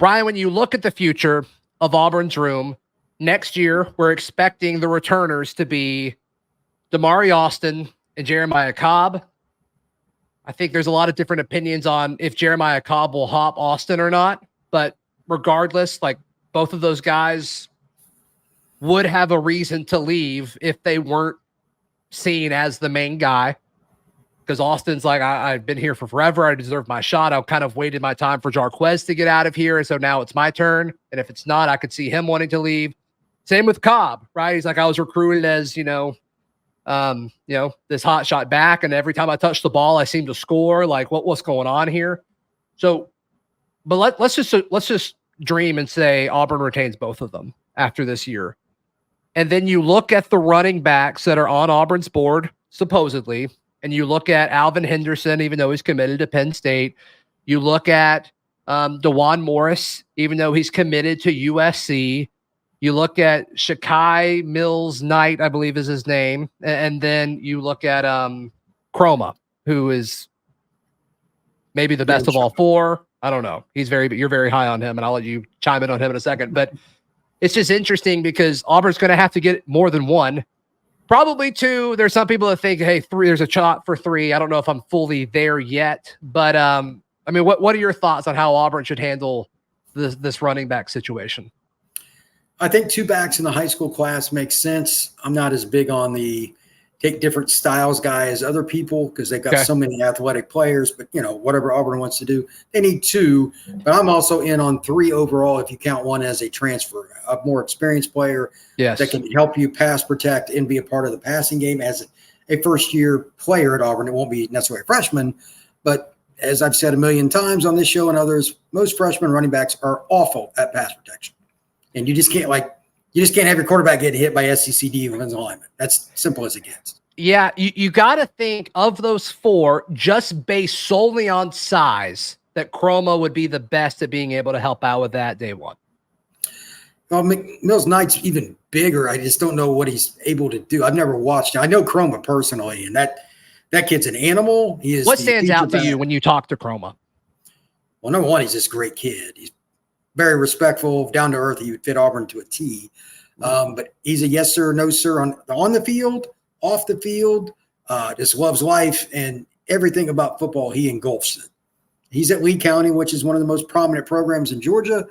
Brian, when you look at the future of Auburn's room, next year we're expecting the returners to be Damari Austin and Jeremiah Cobb. I think there's a lot of different opinions on if Jeremiah Cobb will hop Austin or not, but regardless, like both of those guys would have a reason to leave if they weren't seen as the main guy. Because Austin's like, I've been here for forever. I deserve my shot. I kind of waited my time for Jarquez to get out of here. And so now it's my turn. And if it's not, I could see him wanting to leave. Same with Cobb, right? He's like, I was recruited as, this hot shot back. And every time I touch the ball, I seem to score. Like what's going on here? So, but let's just dream and say Auburn retains both of them after this year. And then you look at the running backs that are on Auburn's board, supposedly, and you look at Alvin Henderson, even though he's committed to Penn State. You look at DeJuan Morris, even though he's committed to USC. You look at Shakai Mills-Knight, I believe is his name. And then you look at Chroma, who is maybe the best of all four. I don't know. You're very high on him, and I'll let you chime in on him in a second. But it's just interesting because Auburn's going to have to get more than one. Probably two. There's some people that think, hey, three, there's a shot for three. I don't know if I'm fully there yet. But, what are your thoughts on how Auburn should handle this running back situation? I think two backs in the high school class makes sense. I'm not as big on the take different styles guy as other people because they've got so many athletic players. But, whatever Auburn wants to do, they need two. But I'm also in on three overall if you count one as a transfer, a more experienced player that can help you pass protect and be a part of the passing game as a first-year player at Auburn. It won't be necessarily a freshman. But as I've said a million times on this show and others, most freshman running backs are awful at pass protection. And you just can't have your quarterback get hit by SEC defensive linemen. That's simple as it gets. Yeah, you got to think of those four just based solely on size that Chroma would be the best at being able to help out with that day one. Well, Mills-Knight's even bigger. I just don't know what he's able to do. I've never watched him. I know Chroma personally, and that kid's an animal. He is. What stands out to you when you talk to Chroma? Well, number one, he's just a great kid. He's very respectful, down to earth. He would fit Auburn to a T. But he's a yes sir, no sir on the field, off the field. Just loves life and everything about football. He engulfs it. He's at Lee County, which is one of the most prominent programs in Georgia.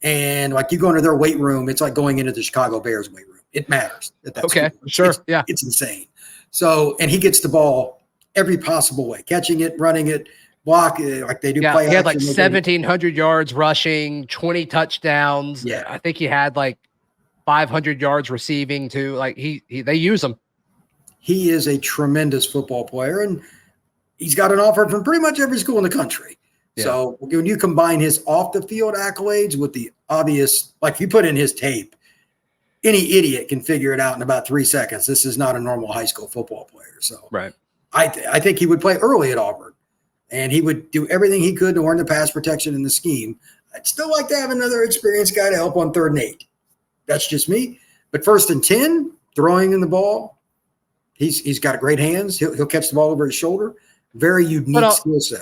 And like you go into their weight room, it's like going into the Chicago Bears weight room. It matters. Okay, sure. It's insane. So, and he gets the ball every possible way, catching it, running it, block it, like they do. Yeah, he had like 1,700 yards rushing, 20 touchdowns. Yeah, I think he had like 500 yards receiving too. Like they use him. He is a tremendous football player, and he's got an offer from pretty much every school in the country. Yeah. So when you combine his off the field accolades with the obvious, like if you put in his tape, any idiot can figure it out in about 3 seconds. This is not a normal high school football player. So right. I think he would play early at Auburn, and he would do everything he could to learn the pass protection in the scheme. I'd still like to have another experienced guy to help on 3rd and 8. That's just me. But 1st and 10, throwing in the ball, he's got great hands. He'll catch the ball over his shoulder. Very unique skill set.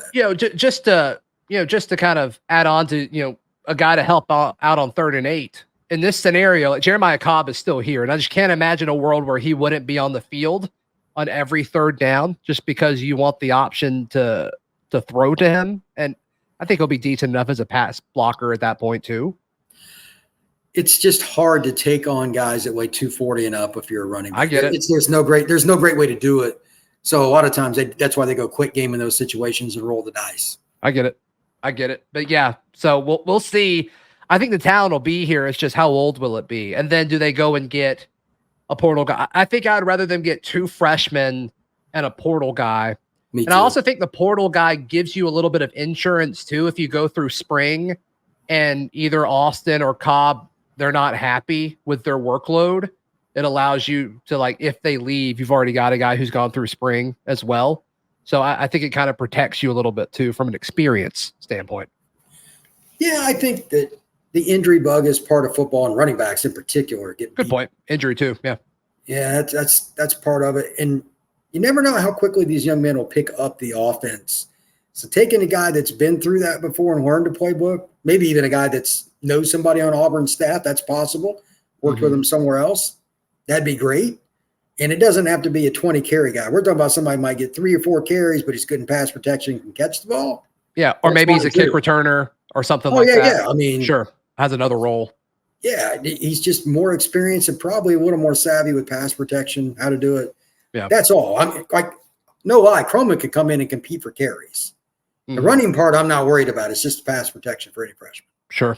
Just to kind of add on to a guy to help out on 3rd and 8 in this scenario. Like Jeremiah Cobb is still here, and I just can't imagine a world where he wouldn't be on the field on every 3rd down just because you want the option to throw to him. And I think he'll be decent enough as a pass blocker at that point too. It's just hard to take on guys that weigh 240 and up if you're a running back. I get it. There's no great way to do it. So a lot of times that's why they go quick game in those situations and roll the dice. I get it. But yeah, so we'll see. I think the talent will be here. It's just how old will it be? And then do they go and get a portal guy? I think I'd rather them get 2 freshmen and a portal guy. Me too. And I also think the portal guy gives you a little bit of insurance too. If you go through spring and either Austin or Cobb, they're not happy with their workload, it allows you to, like, if they leave, you've already got a guy who's gone through spring as well. So I think it kind of protects you a little bit too from an experience standpoint. Yeah, I think that the injury bug is part of football, and running backs in particular get good point. Injury too. Yeah. Yeah, that's part of it. And you never know how quickly these young men will pick up the offense So taking a guy that's been through that before and learned the playbook, maybe even a guy that's knows somebody on Auburn staff, that's possible, worked with him somewhere else, that'd be great. And it doesn't have to be a 20 carry guy. We're talking about somebody who might get 3 or 4 carries, but he's good in pass protection, can catch the ball. Yeah, or maybe he's a kick returner or something like that. Yeah, I mean, sure, has another role. Yeah, he's just more experienced and probably a little more savvy with pass protection, how to do it. Yeah, that's all. I'm like, no lie, Croman could come in and compete for carries. The running part, I'm not worried about. It's just pass protection for any freshman. Sure.